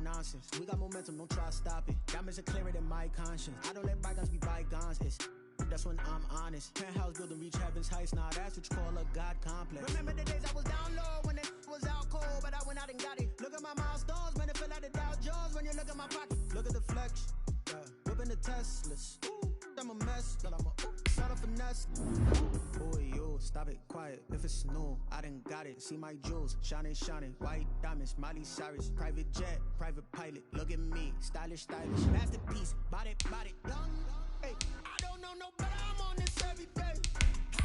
nonsense. We got momentum, don't try to stop it. Diamonds are clearer than my conscience. I don't let bygones be bygones. That's when I'm honest. Penthouse building, reach heaven's heights. Nah, that's what you call a God complex. Remember the days I was down low when it was out cold, but I went out and got it. Look at my milestones, man, it feel like the Dow Jones when you look at my pocket. Look at the flex, yeah. Whipping the Teslas. Ooh, I'm a mess, but I'm a sort of finesse. Boy, yo, stop it, quiet. If it's new, I done got it. See my jewels, shining, shining. White diamonds, Miley Cyrus. Private jet, private pilot. Look at me, stylish, stylish. Masterpiece, body, young. Hey, I don't know no better, I'm on this every day.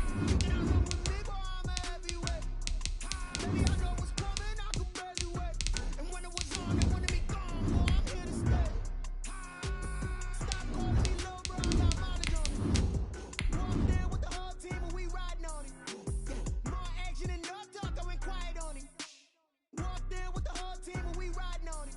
And I'm up with me, boy, I'm a heavyweight. Baby, I know what's coming, I could barely wait. And when it was on, they wanted me gone, boy, I'm here to stay. Stop calling me low, bro, I got mileage on it. Walked in with the whole team and we riding on it. More action and no talk, I went quiet on it. Walked in with the whole team and we riding on it.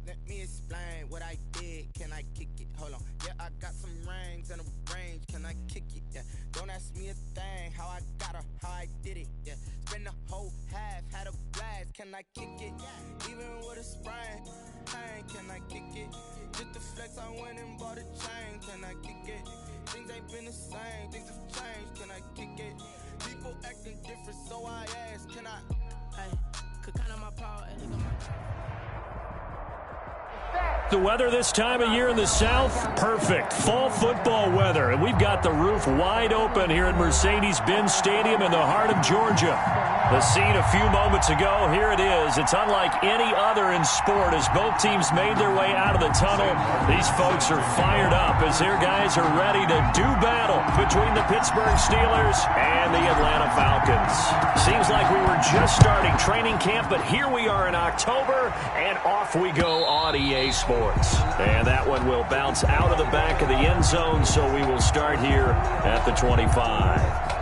Let me explain what I did. Can I kick it? Hold on. Yeah, I got some rings and a range. Can I kick it? Yeah. Don't ask me a thing. How I got her, how I did it. Yeah. Spend the whole half, had a blast. Can I kick it? Even with a sprain. Pain, can I kick it? Just the flex, I went and bought a chain. Can I kick it? Things ain't been the same. Things have changed. Can I kick it? People acting different, so I ask. Can I? Hey, could count on my power and look on my The weather this time of year in the South, perfect. Fall football weather. And we've got the roof wide open here at Mercedes-Benz Stadium in the heart of Georgia. The scene a few moments ago, here it is. It's unlike any other in sport as both teams made their way out of the tunnel. These folks are fired up as their guys are ready to do battle between the Pittsburgh Steelers and the Atlanta Falcons. Seems like we were just starting training camp, but here we are in October, and off we go on EA Sports. And that one will bounce out of the back of the end zone, so we will start here at the 25.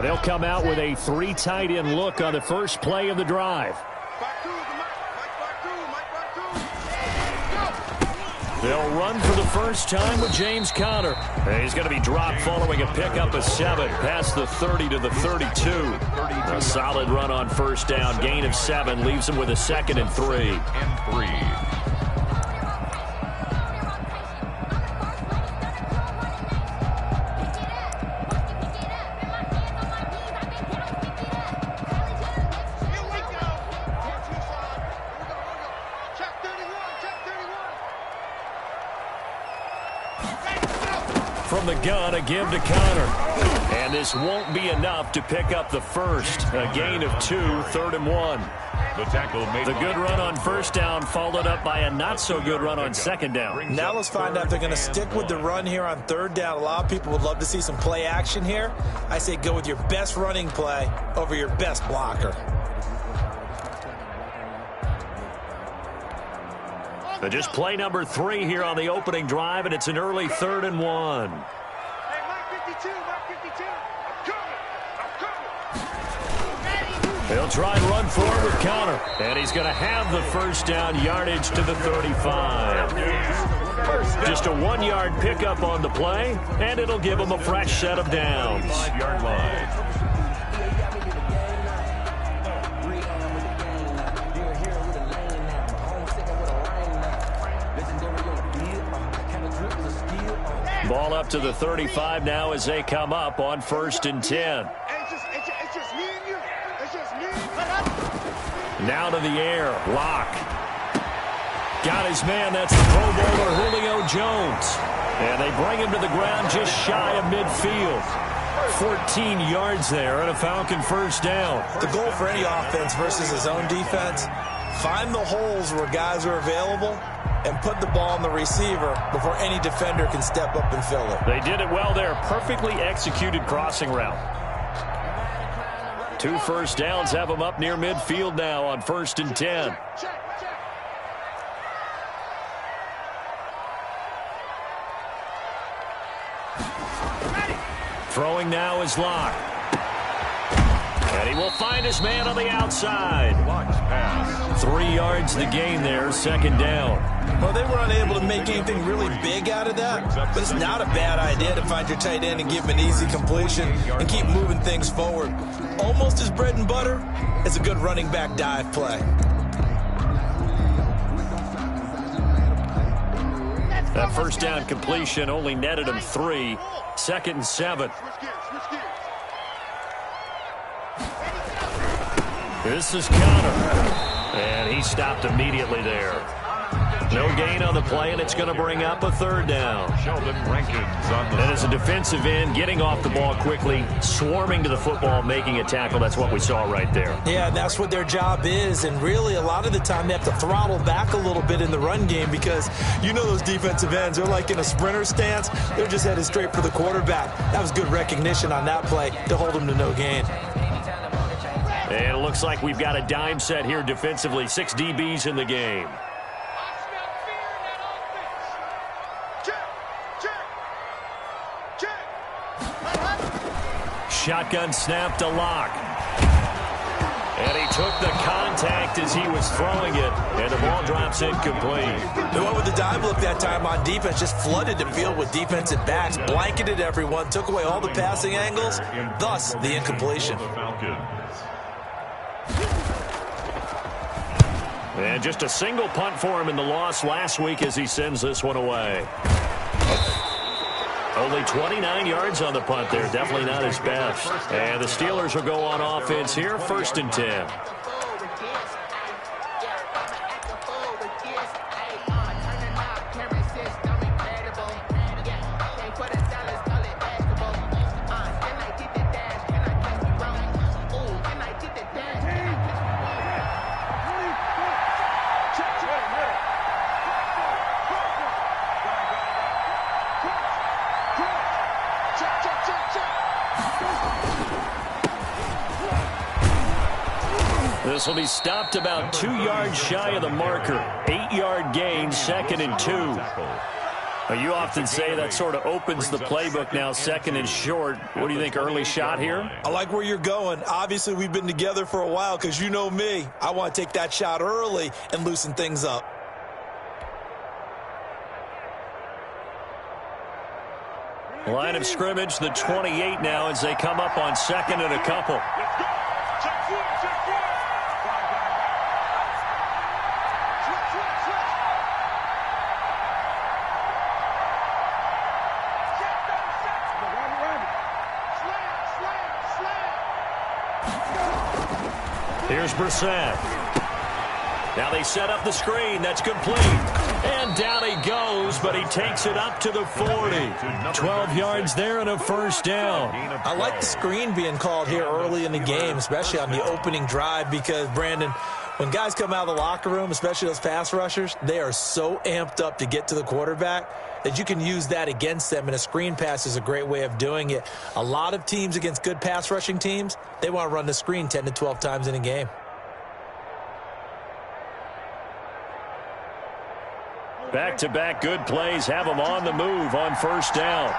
They'll come out with a 3 tight end look on the first play of the drive. They'll run for the first time with James Conner. He's going to be dropped following a pickup of 7 past the 30 to the 32. A solid run on first down. Gain of 7 leaves him with a 2nd and 3. From the gun, a give to Conner. And this won't be enough to pick up the first. A gain of 2, 3rd and 1. The good run on first down followed up by a not-so-good run on second down. Now let's find out if they're going to stick with the run here on 3rd down. A lot of people would love to see some play action here. I say go with your best running play over your best blocker. Just play number 3 here on the opening drive, and it's an early 3rd and 1. Hey, Mark 52, Mark 52. I'm coming. He'll try and run forward with Conner, and he's going to have the first down yardage to the 35. Just a 1-yard pickup on the play, and it'll give him a fresh set of downs. 5-yard line. Ball up to the 35 now as they come up on 1st and 10. It's just me and you. It's just me. Now to the air. Lock. Got his man. That's the Pro Bowler Julio Jones. And they bring him to the ground just shy of midfield. 14 yards there and a Falcon first down. The goal for any offense versus his own defense, find the holes where guys are available and put the ball on the receiver before any defender can step up and fill it. They did it well there. Perfectly executed crossing route. 2 first downs have them up near midfield now on 1st and 10. Throwing now is Locke. He'll find his man on the outside. 3 yards the gain there, second down. Well, they were unable to make anything really big out of that, but it's not a bad idea to find your tight end and give him an easy completion and keep moving things forward. Almost as bread and butter as a good running back dive play. That first down completion only netted him 3. 2nd and 7. This is Connor. And he stopped immediately there. No gain on the play, and it's going to bring up a 3rd down. And as a defensive end, getting off the ball quickly, swarming to the football, making a tackle, that's what we saw right there. Yeah, and that's what their job is. And really, a lot of the time, they have to throttle back a little bit in the run game because you know those defensive ends, they're like in a sprinter stance. They're just headed straight for the quarterback. That was good recognition on that play to hold him to no gain. And it looks like we've got a dime set here defensively. 6 DBs in the game. Shotgun snap to Locke. And he took the contact as he was throwing it, and the ball drops incomplete. They went with the dive look that time on defense, just flooded the field with defensive backs, blanketed everyone, took away all the passing angles, thus the incompletion. And just a single punt for him in the loss last week as he sends this one away. Only 29 yards on the punt there. Definitely not his best. And the Steelers will go on offense here, 1st and 10. This will be stopped about 2 yards shy of the marker. 8-yard gain, 2nd and 2. Now, you often say that sort of opens the playbook now, 2nd and short. What do you think, early shot here? I like where you're going. Obviously, we've been together for a while because you know me. I want to take that shot early and loosen things up. Line of scrimmage, the 28 now as they come up on 2nd and a couple. Here's Brissett. Now they set up the screen. That's complete. And down he goes, but he takes it up to the 40. 12 yards there and a 1st down. I like the screen being called here early in the game, especially on the opening drive, because, Brandon, when guys come out of the locker room, especially those pass rushers, they are so amped up to get to the quarterback that you can use that against them, and a screen pass is a great way of doing it. A lot of teams against good pass rushing teams, they want to run the screen 10 to 12 times in a game. Back-to-back good plays have them on the move on 1st down.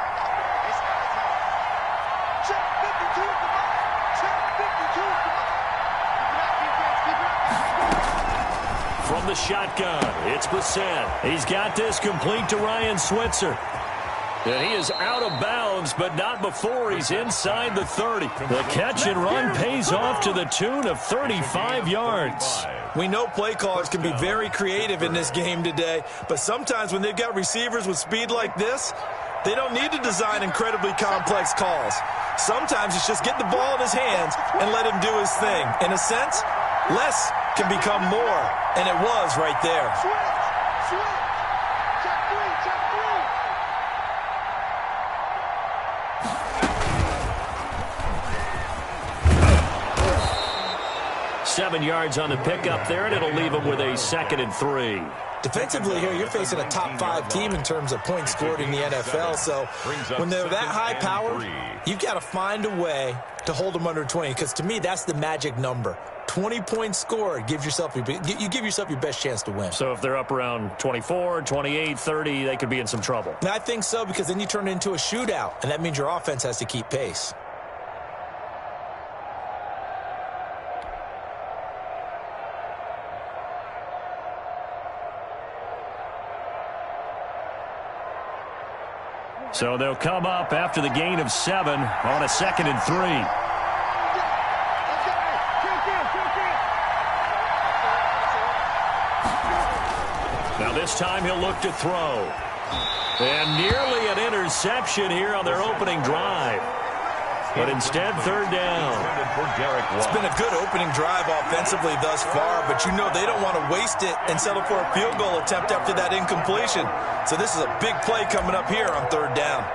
From the shotgun, it's Brissett. He's got this complete to Ryan Switzer. And he is out of bounds, but not before he's inside the 30. The catch and run pays off to the tune of 35 yards. We know play callers can be very creative in this game today, but sometimes when they've got receivers with speed like this, they don't need to design incredibly complex calls. Sometimes it's just get the ball in his hands and let him do his thing. In a sense, less can become more, and it was right there. Switch. Check three. 7 yards on the pickup there, and it'll leave him with a 2nd and 3. Defensively here, you're facing a top-5 team in terms of points scored in the NFL. So when they're that high-powered, you've got to find a way to hold them under 20, because to me, that's the magic number. 20 points scored, you give yourself your best chance to win. So if they're up around 24, 28, 30, they could be in some trouble. And I think so, because then you turn it into a shootout, and that means your offense has to keep pace. So they'll come up after the gain of 7 on a 2nd and 3. Now this time he'll look to throw. And nearly an interception here on their opening drive. But instead, 3rd down. It's been a good opening drive offensively thus far, but you know they don't want to waste it and settle for a field goal attempt after that incompletion. So this is a big play coming up here on 3rd down.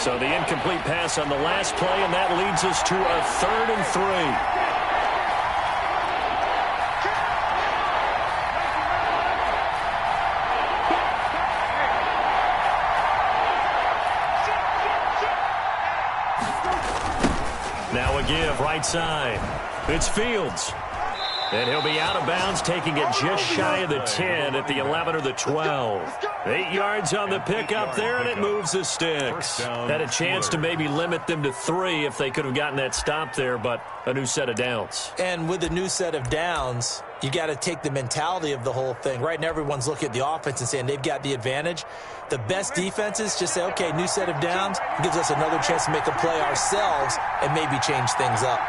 So the incomplete pass on the last play, and that leads us to a 3rd and 3. Now a give, right side. It's Fields. And he'll be out of bounds, taking it just shy of the 10 at the 11 or the 12. 8 yards on the pickup there, and it moves the sticks. Had a chance to maybe limit them to 3 if they could have gotten that stop there, but a new set of downs. And with a new set of downs, you got to take the mentality of the whole thing. Right now, everyone's looking at the offense and saying they've got the advantage. The best defenses just say, okay, new set of downs, gives us another chance to make a play ourselves and maybe change things up.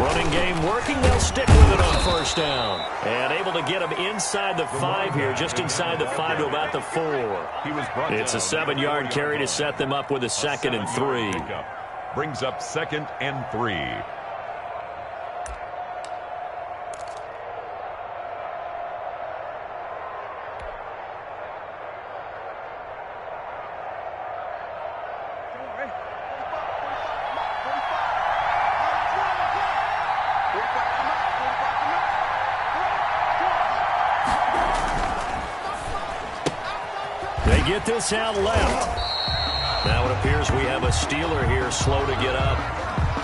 Running game working. They'll stick with it on 1st down. And able to get him inside the 5 here, just inside the 5 to about the 4. It's a 7-yard carry to set them up with a 2nd and 3. Brings up 2nd and 3. Get this out left. Now it appears we have a Steeler here slow to get up.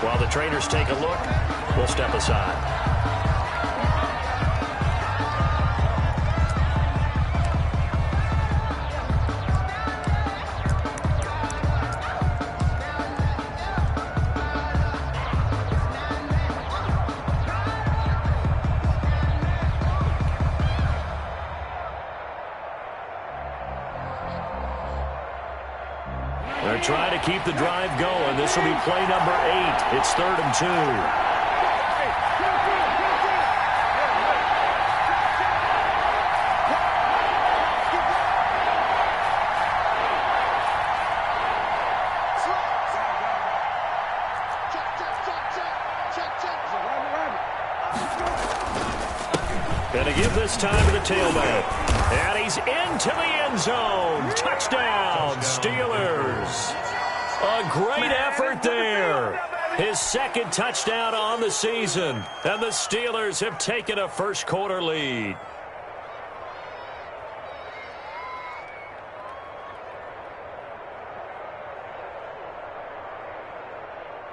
While the trainers take a look, we'll step aside. Trying to keep the drive going. This will be play number 8. It's 3rd and 2. Gonna give this time to the tailback. And he's into the end zone. Touchdown, Steelers. A great effort there. His 2nd touchdown on the season. And the Steelers have taken a first-quarter lead.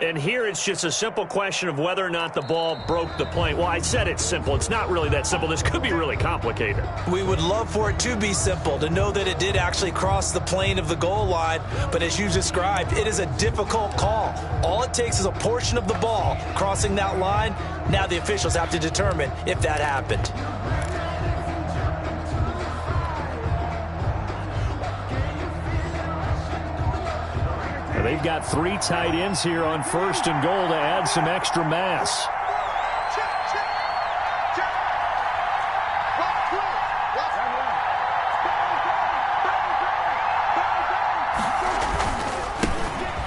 And here it's just a simple question of whether or not the ball broke the plane. Well, I said it's simple. It's not really that simple. This could be really complicated. We would love for it to be simple, to know that it did actually cross the plane of the goal line. But as you described, it is a difficult call. All it takes is a portion of the ball crossing that line. Now the officials have to determine if that happened. They've got 3 tight ends here on 1st and goal to add some extra mass.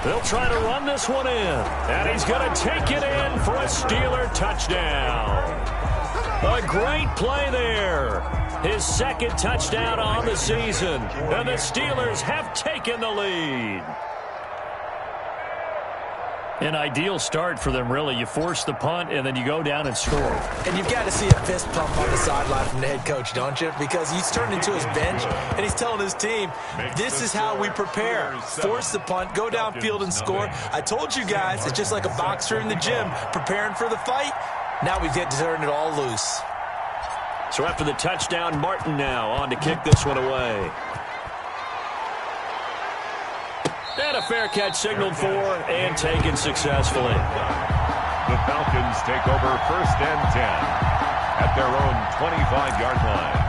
They'll try to run this one in. And he's going to take it in for a Steeler touchdown. A great play there. His 2nd touchdown on the season. And the Steelers have taken the lead. An ideal start for them, really. You force the punt, and then you go down and score. And you've got to see a fist pump on the sideline from the head coach, don't you? Because he's turned into his bench, and he's telling his team, this is how we prepare. Force the punt, go downfield and score. I told you guys, it's just like a boxer in the gym preparing for the fight. Now we get to turn it all loose. So after the touchdown, Martin now on to kick this one away. And a fair catch signaled for and taken successfully. The Falcons take over 1st and 10 at their own 25-yard line.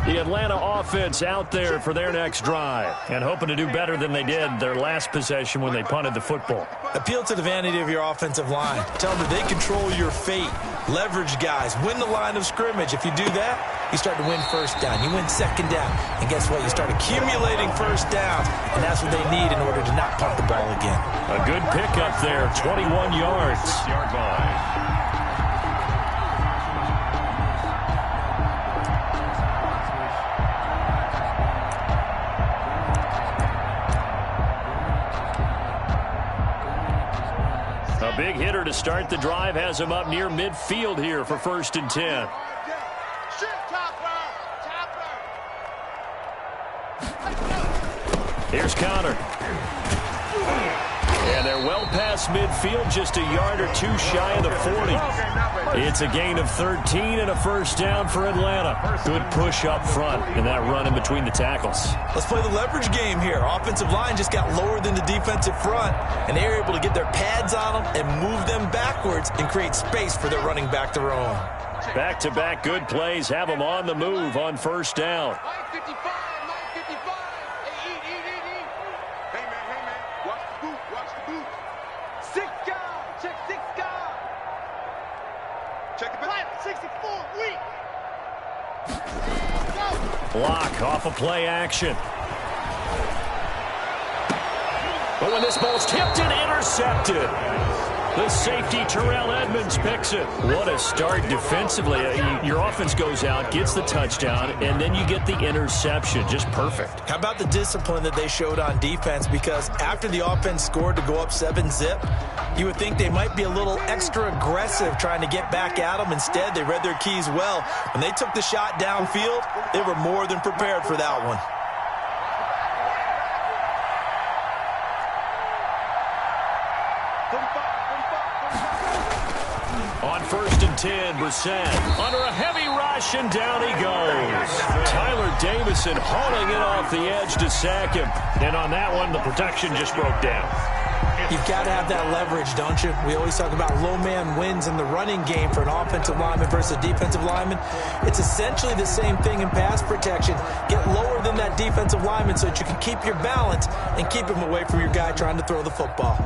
The Atlanta offense out there for their next drive and hoping to do better than they did their last possession when they punted the football. Appeal to the vanity of your offensive line. Tell them that they control your fate. Leverage guys. Win the line of scrimmage. If you do that, you start to win first down. You win second down. And guess what? You start accumulating first downs. And that's what they need in order to not punt the ball again. A good pickup there. 21 yards. 6-yard line. A big hitter to start the drive has him up near midfield here for 1st and 10. Here's Connor. And they're well past midfield, just a yard or two shy of the 40. It's a gain of 13 and a first down for Atlanta. Good push up front and that run in between the tackles. Let's play the leverage game here. Offensive line just got lower than the defensive front, and they were able to get their pads on them and move them backwards and create space for their running back to roam. Back-to-back good plays have them on the move on first down. Block off of play action. But when this ball's tipped and intercepted, the safety Terrell Edmonds picks it. What a start defensively. Your offense goes out, gets the touchdown, and then you get the interception. Just perfect. How about the discipline that they showed on defense? Because after the offense scored to go up 7-zip, you would think they might be a little extra aggressive trying to get back at them. Instead, they read their keys well. When they took the shot downfield, they were more than prepared for that one. On 1st and 10, Brissett under a heavy rush, and down he goes. Tyler Davison hauling it off the edge to sack him. And on that one, the protection just broke down. You've got to have that leverage, don't you? We always talk about low man wins in the running game for an offensive lineman versus a defensive lineman. It's essentially the same thing in pass protection. Get lower than that defensive lineman so that you can keep your balance and keep him away from your guy trying to throw the football.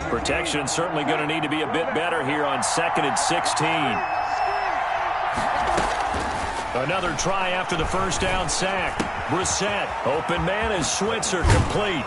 Protection certainly going to need to be a bit better here on 2nd and 16. Another try after the first down sack. Brissett, open man is Switzer, complete.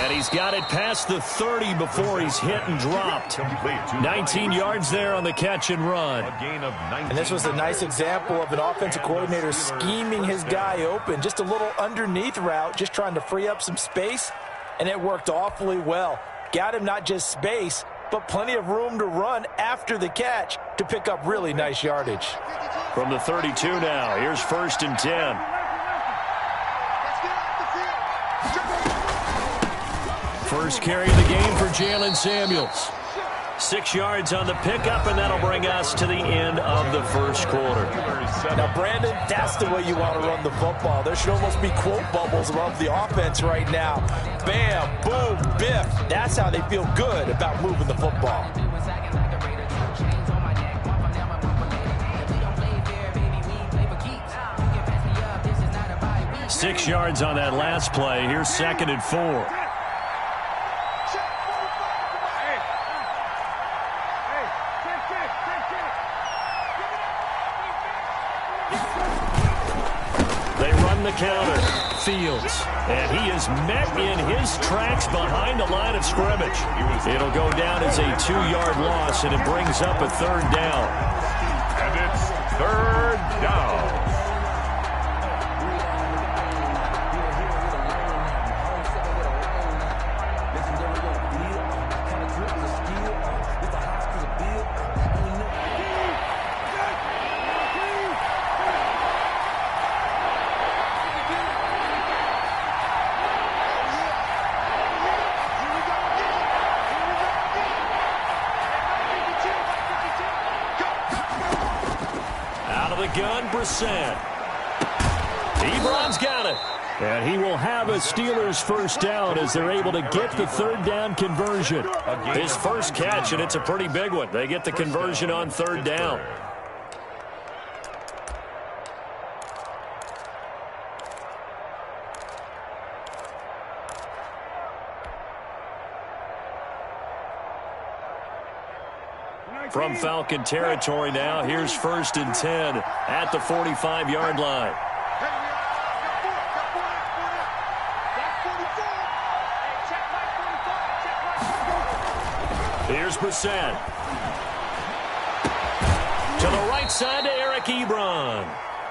And he's got it past the 30 before he's hit and dropped. 19 yards there on the catch and run. And this was a nice example of an offensive coordinator scheming his guy open. Just a little underneath route, just trying to free up some space. And it worked awfully well. Got him not just space, but plenty of room to run after the catch to pick up really nice yardage. From the 32 now, here's 1st and 10. First carry of the game for Jalen Samuels. 6 yards on the pickup, and that'll bring us to the end of the first quarter. Now, Brandon, that's the way you want to run the football. There should almost be quote bubbles above the offense right now. Bam, boom, biff. That's how they feel good about moving the football. Six yards on that last play. Here's 2nd and 4. The counter, Fields, and he is met in his tracks behind the line of scrimmage. It'll go down as a 2-yard loss, and it brings up a 3rd down. And it's 3rd down. the gun, Brissett. Ebron's got it. And he will have a Steelers first down as they're able to get the third down conversion. His first catch, and it's a pretty big one. They get the conversion on third down. From Falcon territory now, here's 1st and 10 at the 45-yard line. Here's Brissett. To the right side to Eric Ebron.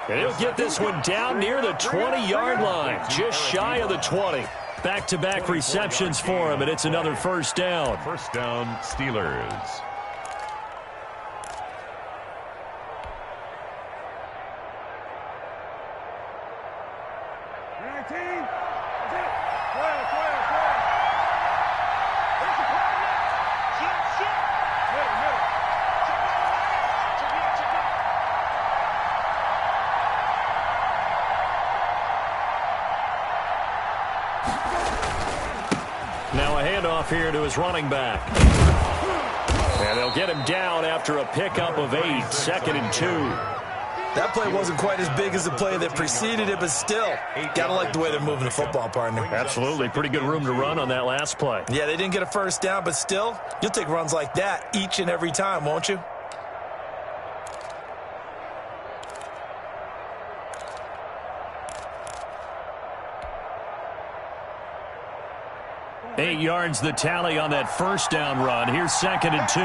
And he'll get this one down near the 20-yard line, just shy of the 20. Back-to-back receptions for him, and it's another first down. First down, Steelers. Now a handoff here to his running back. And they'll get him down after a pickup of 8, 2nd and 2. That play wasn't quite as big as the play that preceded it, but still, got to like the way they're moving the football, partner. Absolutely. Pretty good room to run on that last play. Yeah, they didn't get a first down, but still, you'll take runs like that each and every time, won't you? Eight yards the tally on that first down run. Here's 2nd and 2.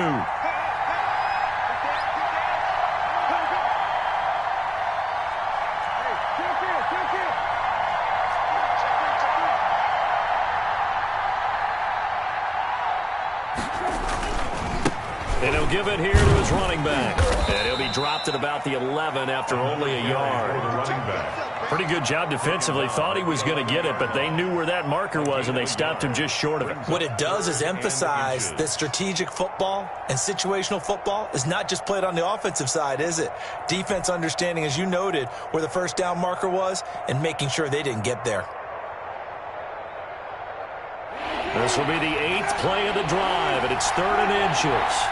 And he'll give it here to his running back. And he'll be dropped at about the 11 after only a yard. Pretty good job defensively. Thought he was going to get it, but they knew where that marker was, and they stopped him just short of it. What it does is emphasize that strategic football and situational football is not just played on the offensive side, is it? Defense understanding, as you noted, where the first down marker was and making sure they didn't get there. This will be the 8th play of the drive, and it's 3rd and inches.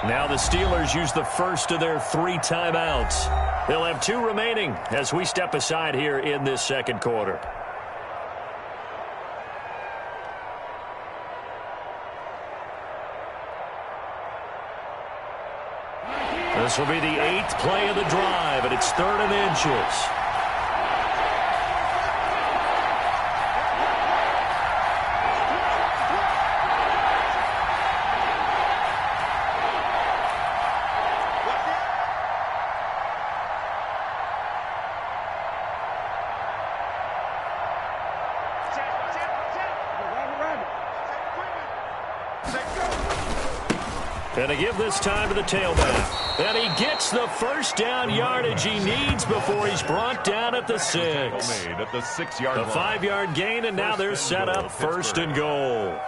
Now the Steelers use the first of their 3 timeouts. They'll have 2 remaining as we step aside here in this second quarter. This will be the 8th play of the drive, and it's 3rd and inches. And to give this time to the tailback. And he gets the first down yardage he needs before he's brought down at the 6. At the 6-yard line. The 5-yard gain, and now they're set up 1st and goal.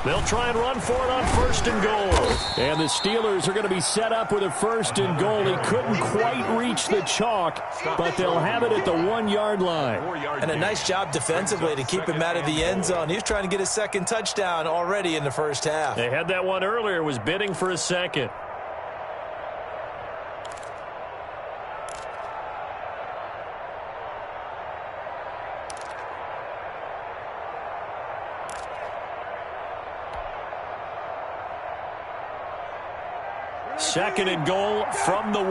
They'll try and run for it on 1st and goal. And the Steelers are going to be set up with a 1st and goal. He couldn't quite reach the chalk, but they'll have it at the 1-yard line. And a nice job defensively to keep him out of the end zone. He was trying to get his 2nd touchdown already in the first half. They had that one earlier, was bidding for a 2nd. Second and goal from the 1.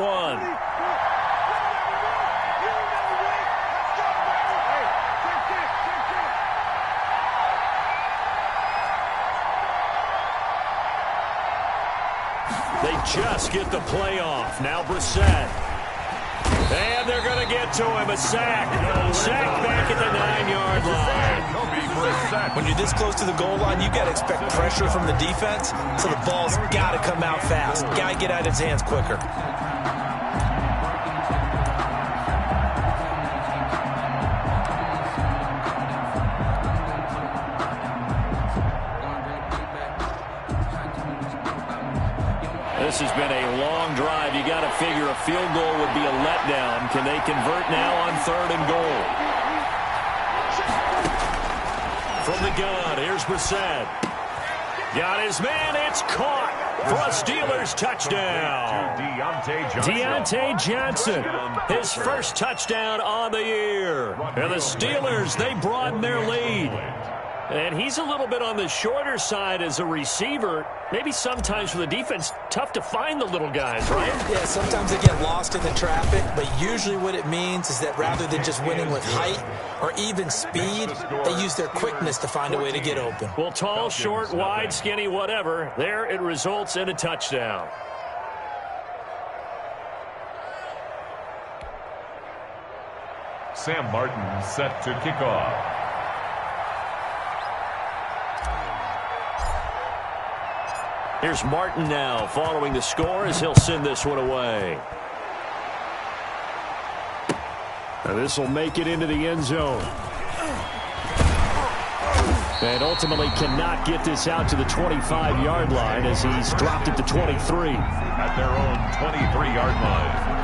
They just get the play off. Now Brissett. And they're going to get to him. A sack. Sack back at the 9-yard line. When you're this close to the goal line, you've got to expect pressure from the defense, so the ball's got to come out fast. Got to get out of his hands quicker. This has been a long drive. You got to figure a field goal would be a letdown. Can they convert now on 3rd and goal? From the gun, here's Brissett. Got his man. It's caught for a Steelers touchdown. Deontay Johnson, his first touchdown on the year. And the Steelers, they broaden their lead. And he's a little bit on the shorter side as a receiver. Maybe sometimes for the defense, tough to find the little guys, right? Yeah, sometimes they get lost in the traffic, but usually what it means is that rather than just winning with height or even speed, they use their quickness to find a way to get open. Well, tall, short, wide, skinny, whatever, there it results in a touchdown. Sam Martin set to kick off. Here's Martin now following the score as he'll send this one away. And this will make it into the end zone. And ultimately cannot get this out to the 25-yard line as he's dropped it to 23. At their own 23-yard line.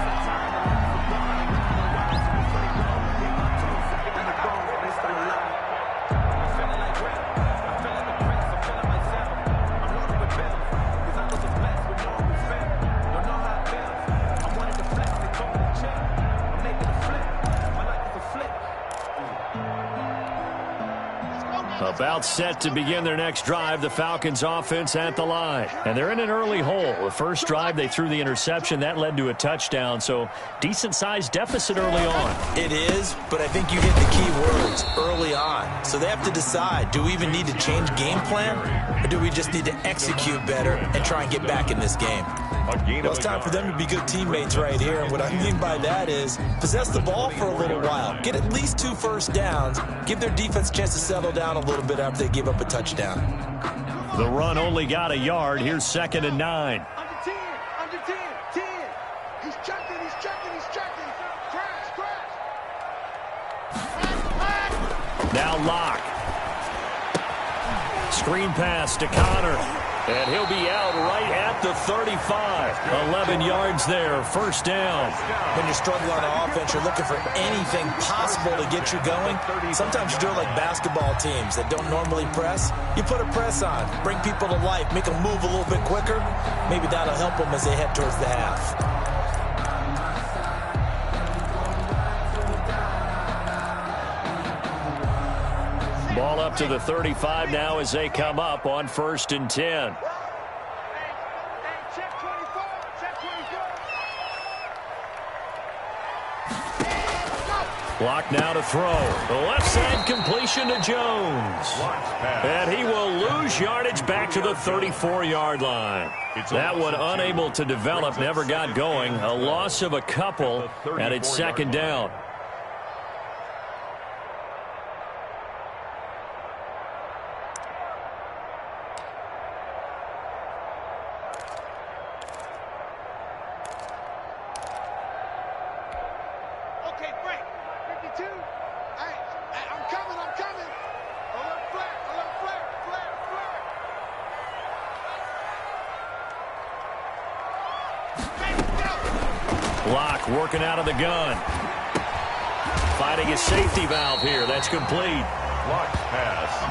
About set to begin their next drive, the Falcons offense at the line. And they're in an early hole. The first drive, they threw the interception. That led to a touchdown, so decent-sized deficit early on. It is, but I think you hit the key words, early on. So they have to decide, do we even need to change game plan, or do we just need to execute better and try and get back in this game? Well, it's time for them to be good teammates right here, and what I mean by that is possess the ball for a little while, get at least 2 first downs, give their defense a chance to settle down a little bit after they give up a touchdown. The run only got a yard. Here's 2nd and 9. Under 10, 10. He's checking. Crash. Now Locke. Screen pass to Connor. And he'll be out right at the 35. 11 yards there, first down. When you struggle on offense, you're looking for anything possible to get you going. Sometimes you do it like basketball teams that don't normally press. You put a press on, bring people to life, make them move a little bit quicker. Maybe that'll help them as they head towards the half. Ball up to the 35 now as they come up on 1st and 10. Block now to throw. The left side completion to Jones. And he will lose yardage back to the 34-yard line. That one unable to develop, never got going. A loss of a couple, and it's 2nd down. Block working out of the gun. Finding his safety valve here. That's complete.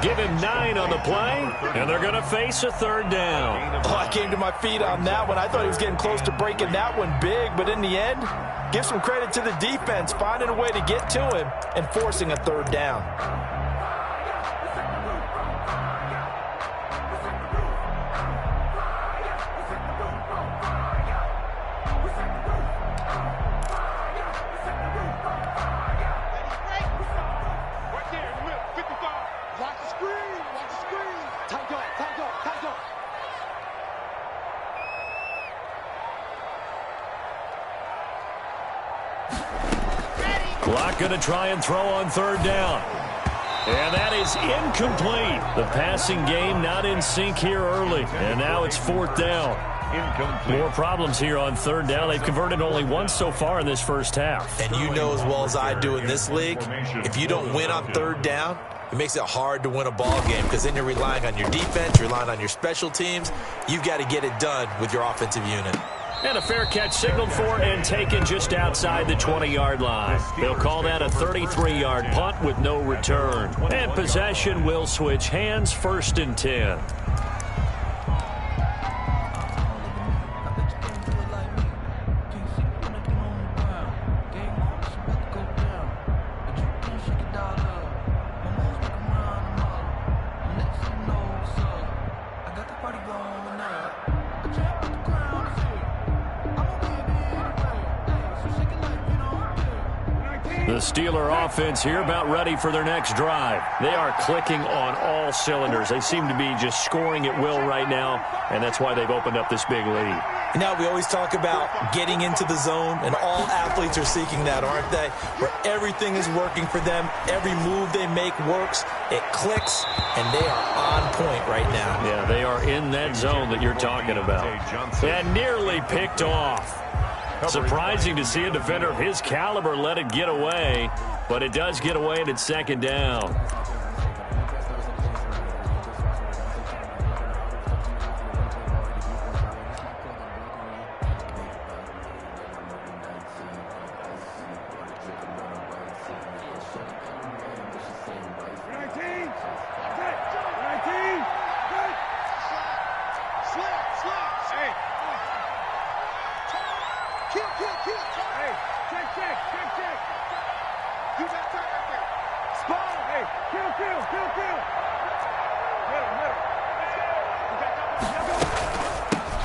Give him 9 on the play, and they're going to face a 3rd down. Oh, I came to my feet on that one. I thought he was getting close to breaking that one big, but in the end, give some credit to the defense, finding a way to get to him and forcing a 3rd down. Clock going to try and throw on third down. And that is incomplete. The passing game not in sync here early. And now it's fourth down. Incomplete. More problems here on third down. They've converted only once so far in this first half. And you know as well as I do in this league, if you don't win on third down, it makes it hard to win a ball game because then you're relying on your defense, you're relying on your special teams. You've got to get it done with your offensive unit. And a fair catch signaled for and taken just outside the 20-yard line. They'll call that a 33-yard punt with no return. And possession will switch hands, 1st and 10. The Steeler offense here about ready for their next drive. They are clicking on all cylinders. They seem to be just scoring at will right now, and that's why they've opened up this big lead. You know, we always talk about getting into the zone, and all athletes are seeking that, aren't they? Where everything is working for them. Every move they make works. It clicks, and they are on point right now. Yeah, they are in that zone that you're talking about. And nearly picked off. Surprising to see a defender of his caliber let it get away, but it does get away and it's second down.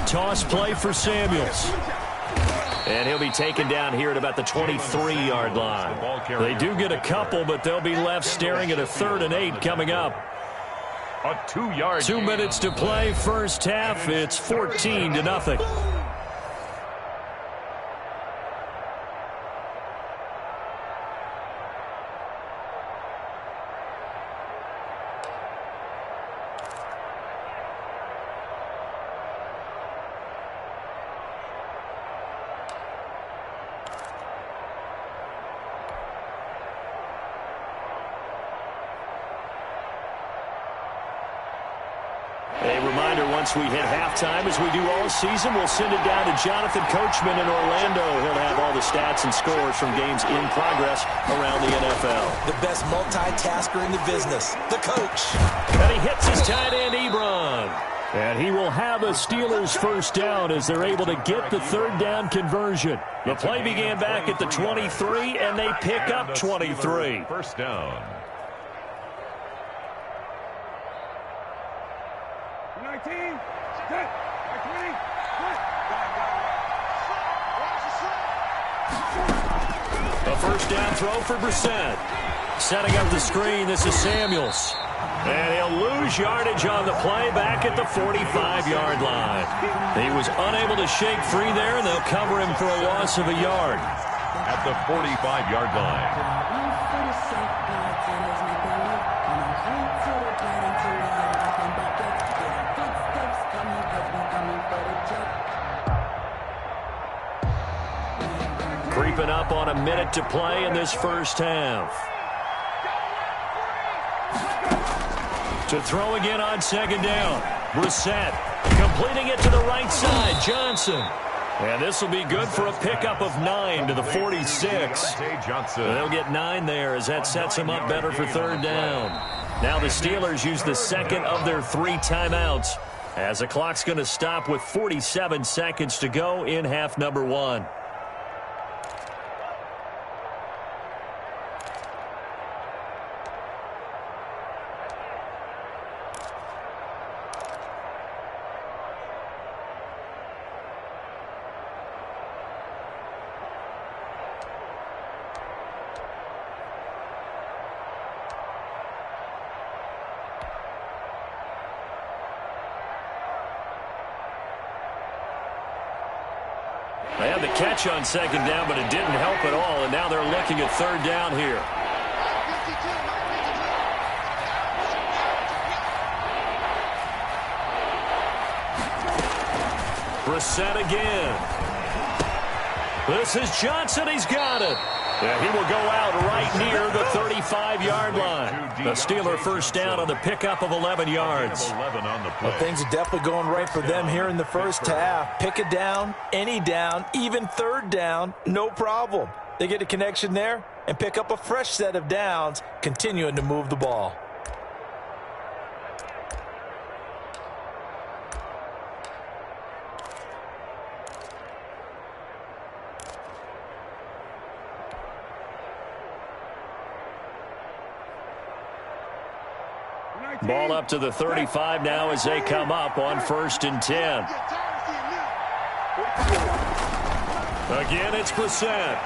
Toss play for Samuels. And he'll be taken down here at about the 23-yard line. They do get a couple, but they'll be left staring at a 3rd and 8 coming up. A 2-yard 2 minutes to play, first half. It's 14-0. Once we hit halftime, as we do all season, we'll send it down to Jonathan Coachman in Orlando. He'll have all the stats and scores from games in progress around the NFL. The best multitasker in the business, the coach. And he hits his tight end, Ebron. And he will have a Steelers first down as they're able to get the 3rd down conversion. The play began back at the 23, and they pick up 23. First down. 19, set, 20, a first down throw for Brissett. Setting up the screen, this is Samuels. And he'll lose yardage on the play back at the 45-yard line. He was unable to shake free there, and they'll cover him for a loss of a yard. At the 45-yard line. Creeping up on a minute to play in this first half. To throw again on second down. Brissett completing it to the right side. Johnson. And this will be good for a pickup of 9 to the 46. They'll get 9 there as that sets them up better for 3rd down. Now the Steelers use the second of their 3 timeouts as the clock's going to stop with 47 seconds to go in half number 1. They had the catch on second down, but it didn't help at all, and now they're looking at third down here. Brissett again. This is Johnson. He's got it. Yeah, he will go out right near the 35-yard line. The Steeler first down on the pickup of 11 yards. Well, things are definitely going right for them here in the first half. Pick a down, any down, even third down, no problem. They get a connection there and pick up a fresh set of downs, continuing to move the ball. Ball up to the 35 now as they come up on 1st and 10. Again, it's Brissett.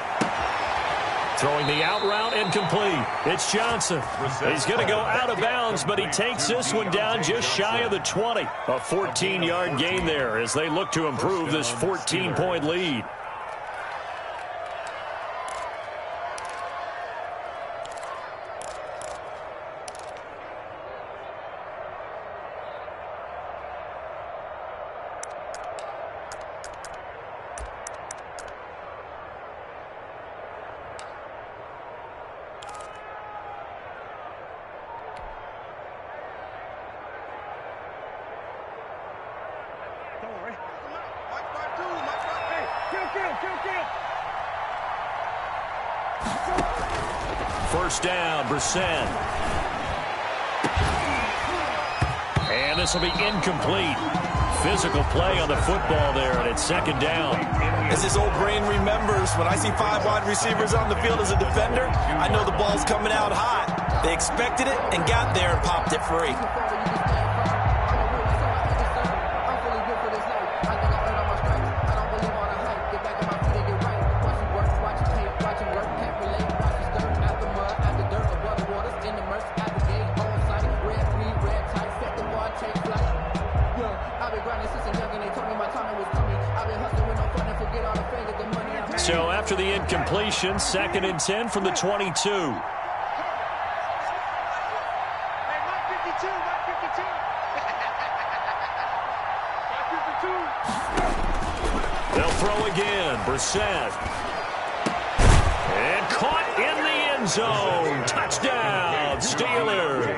Throwing the out route incomplete. It's Johnson. He's going to go out of bounds, but he takes this one down just shy of the 20. A 14-yard gain there as they look to improve this 14-point lead. First down, Brissett. And this will be incomplete. Physical play on the football there, and it's second down. As his old brain remembers, when I see 5 wide receivers on the field as a defender, I know the ball's coming out hot. They expected it and got there and popped it free. So after the incompletion, 2nd and 10 from the 22. They'll throw again. Brissett. And caught in the end zone. Touchdown, Steelers.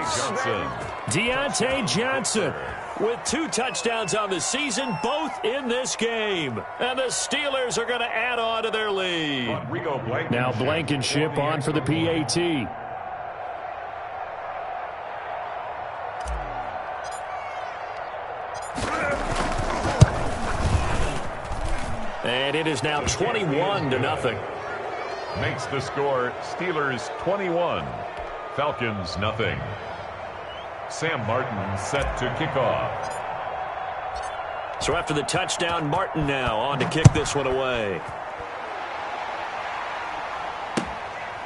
Deontay Johnson with 2 touchdowns on the season, both in this game. And the Steelers are going to add on to their lead. Now Blankenship on for the PAT. And it is now 21-0. Makes the score Steelers 21, Falcons nothing. Sam Martin set to kick off. So after the touchdown, Martin now on to kick this one away.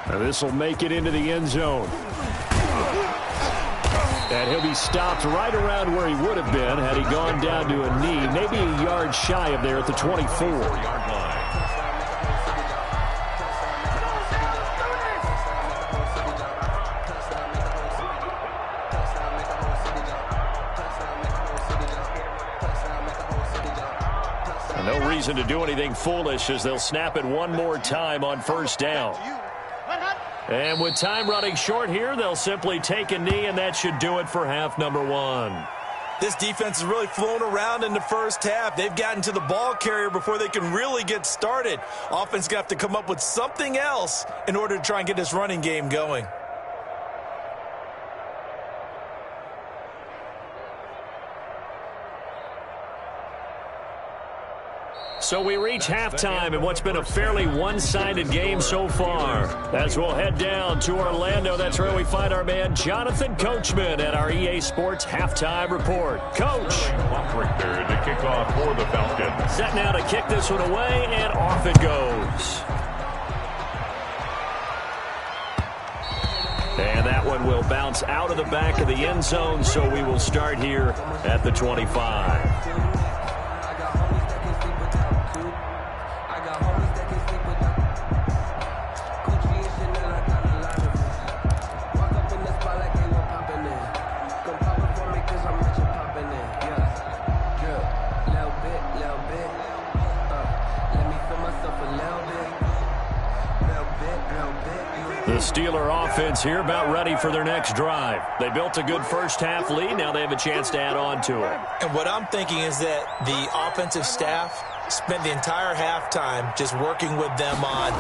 And this will make it into the end zone. And he'll be stopped right around where he would have been had he gone down to a knee, maybe a yard shy of there at the 24-yard line. No reason to do anything foolish as they'll snap it one more time on first down. And with time running short here, they'll simply take a knee, and that should do it for half number 1. This defense has really flown around in the first half. They've gotten to the ball carrier before they can really get started. Offense got to come up with something else in order to try and get this running game going. So we reach halftime in what's been a fairly one-sided game so far. As we'll head down to Orlando, that's where we find our man Jonathan Coachman at our EA Sports Halftime Report. Coach. Right there to kick off for the Falcons. Set now to kick this one away, and off it goes. And that one will bounce out of the back of the end zone, so we will start here at the 25. Steeler offense here about ready for their next drive. They built a good first-half lead. Now they have a chance to add on to it. And what I'm thinking is that the offensive staff spent the entire halftime just working with them on,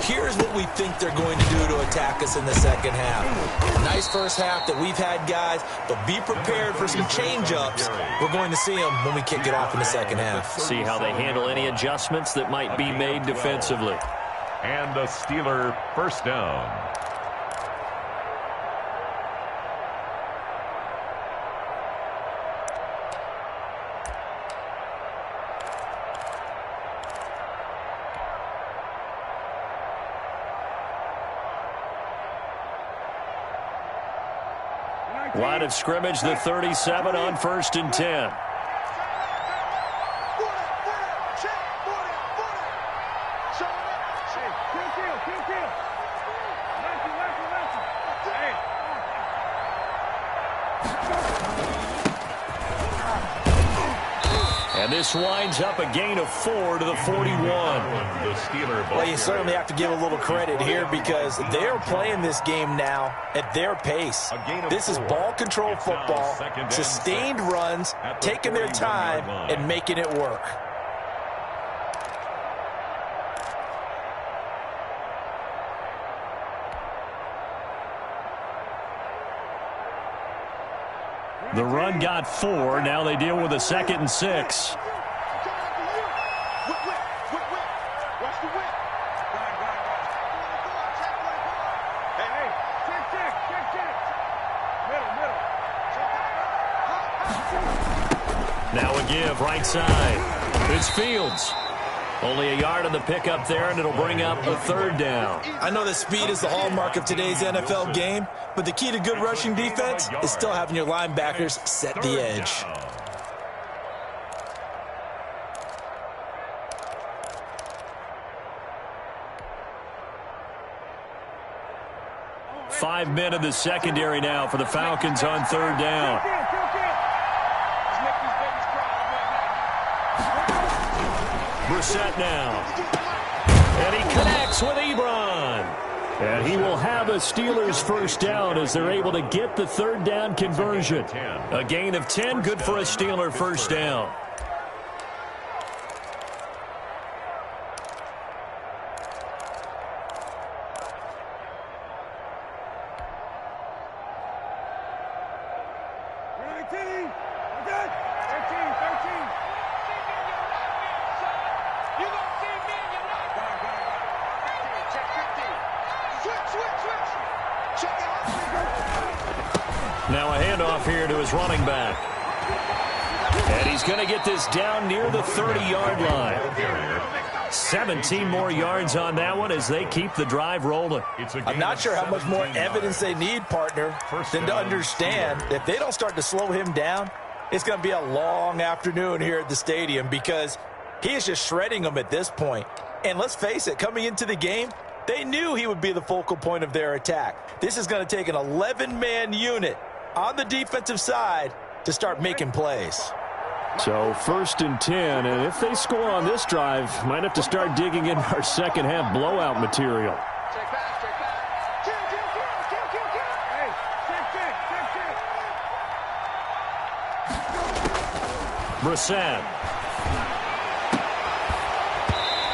here's what we think they're going to do to attack us in the second half. A nice first half that we've had, guys, but be prepared for some change-ups. We're going to see them when we kick it off in the second half. See how they handle any adjustments that might be made defensively. And the Steeler first down. Line of scrimmage, the 37 on 1st and 10. And this winds up a gain of 4 to the 41. Well, you certainly have to give a little credit here because they're playing this game now at their pace. This is ball control football, sustained runs, taking their time and making it work. The run got 4. Now they deal with a 2nd and 6. Now a give right side. It's Fields. Only a yard on the pickup there, and it'll bring up a 3rd down. I know that speed is the hallmark of today's NFL game, but the key to good rushing defense is still having your linebackers set the edge. 5 men in the secondary now for the Falcons on 3rd down. Brissett now. And he connects with Ebron. And he will have a Steelers first down as they're able to get the 3rd down conversion. A gain of 10, good for a Steeler first down. Now a handoff here to his running back. And he's going to get this down near the 30-yard line. 17 more yards on that one as they keep the drive rolling. I'm not sure how much more evidence they need, partner, than to understand that if they don't start to slow him down, it's going to be a long afternoon here at the stadium because he is just shredding them at this point. And let's face it, coming into the game, they knew he would be the focal point of their attack. This is going to take an 11-man unit on the defensive side to start making plays. So 1st and 10, and if they score on this drive, might have to start digging in our second half blowout material. Brissett.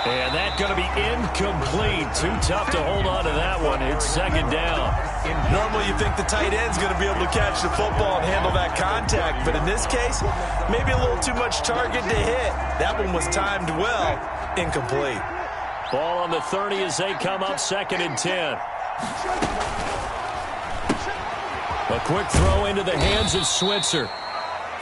And that's going to be incomplete. Too tough to hold on to that one. It's 2nd down. Normally you think the tight end's going to be able to catch the football and handle that contact, but in this case, maybe a little too much target to hit. That one was timed well. Incomplete. Ball on the 30 as they come up 2nd and 10. A quick throw into the hands of Switzer.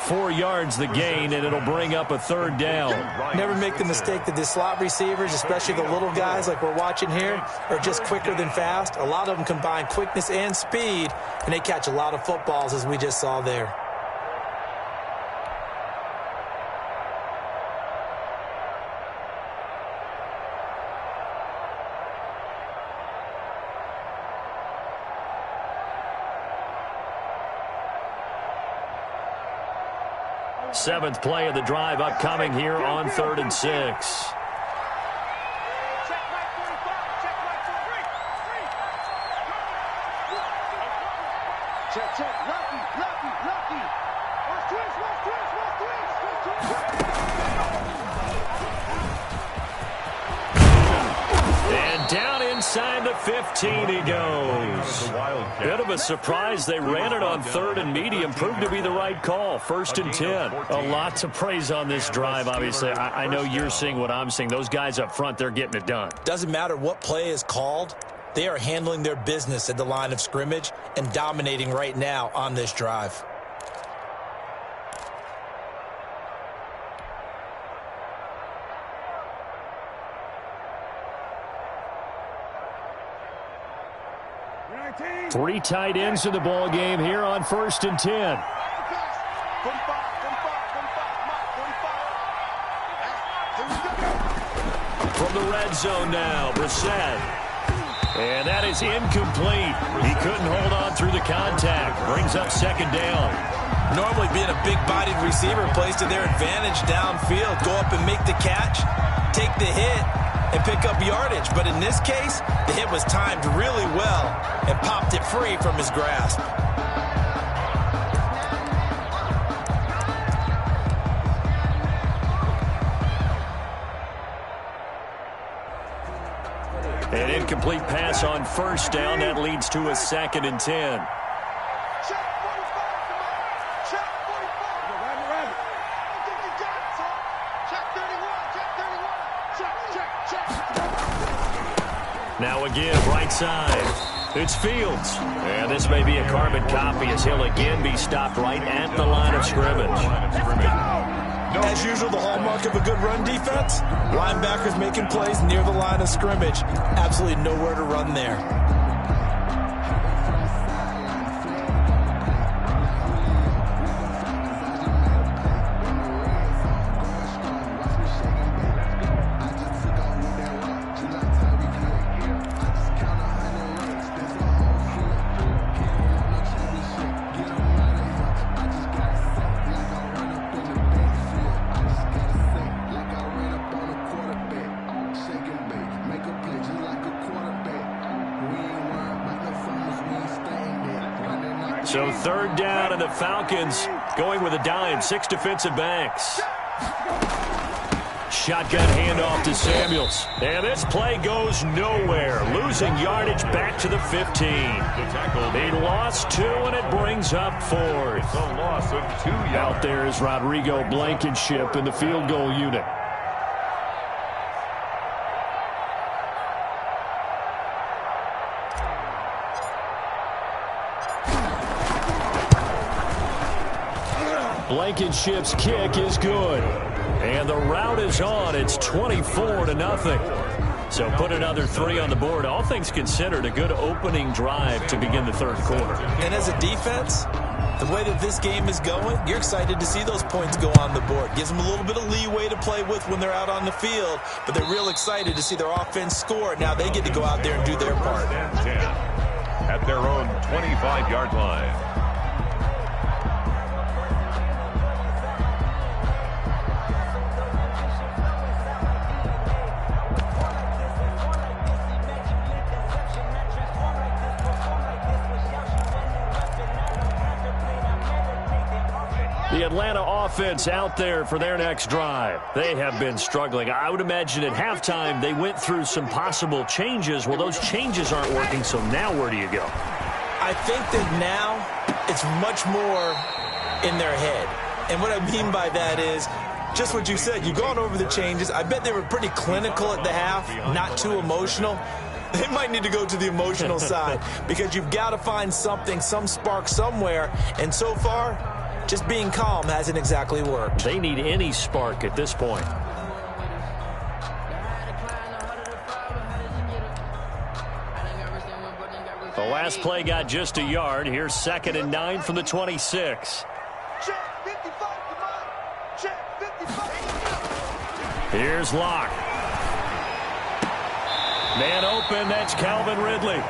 4 yards the gain, and it'll bring up a 3rd down. Never make the mistake that the slot receivers, especially the little guys like we're watching here, are just quicker than fast. A lot of them combine quickness and speed, and they catch a lot of footballs, as we just saw there. Seventh play of the drive upcoming here on 3rd and 6. And down inside the 15 he goes. Bit of a surprise. They ran it on 3rd and medium. Proved to be the right call. 1st and 10. A lot to praise on this drive, obviously. I know you're seeing what I'm seeing. Those guys up front, they're getting it done. Doesn't matter what play is called. They are handling their business at the line of scrimmage and dominating right now on this drive. Three tight ends in the ball game here on 1st and 10. From the red zone now, Brissett. And that is incomplete. He couldn't hold on through the contact. Brings up 2nd down. Normally being a big-bodied receiver plays to their advantage downfield. Go up and make the catch, take the hit, and pick up yardage. But in this case, the hit was timed really well and popped it free from his grasp. An incomplete pass on 1st down. That leads to a 2nd and 10. Now again, right side. It's Fields. And this may be a carbon copy as he'll again be stopped right at the line of scrimmage. As usual, the hallmark of a good run defense, linebackers making plays near the line of scrimmage. Absolutely nowhere to run there. So 3rd down, and the Falcons going with a dime. 6 defensive backs. Shotgun handoff to Samuels. And this play goes nowhere. Losing yardage back to the 15. They lost 2, and it brings up 4th. A loss of 2 yards. Out there is Rodrigo Blankenship in the field goal unit. Blankenship's kick is good. And the route is on. It's 24-0. So put another 3 on the board. All things considered, a good opening drive to begin the 3rd quarter. And as a defense, the way that this game is going, you're excited to see those points go on the board. Gives them a little bit of leeway to play with when they're out on the field, but they're real excited to see their offense score. Now they get to go out there and do their part. At their own 25-yard line. The Atlanta offense out there for their next drive. They have been struggling. I would imagine at halftime they went through some possible changes. Well, those changes aren't working, so now where do you go? I think that now it's much more in their head. And what I mean by that is just what you said. You've gone over the changes. I bet they were pretty clinical at the half, not too emotional. They might need to go to the emotional side because you've got to find something, some spark somewhere. And so far, just being calm hasn't exactly worked. They need any spark at this point. The last play got just a yard. Here's 2nd and 9 from the 26. Here's Locke. Man open, that's Calvin Ridley.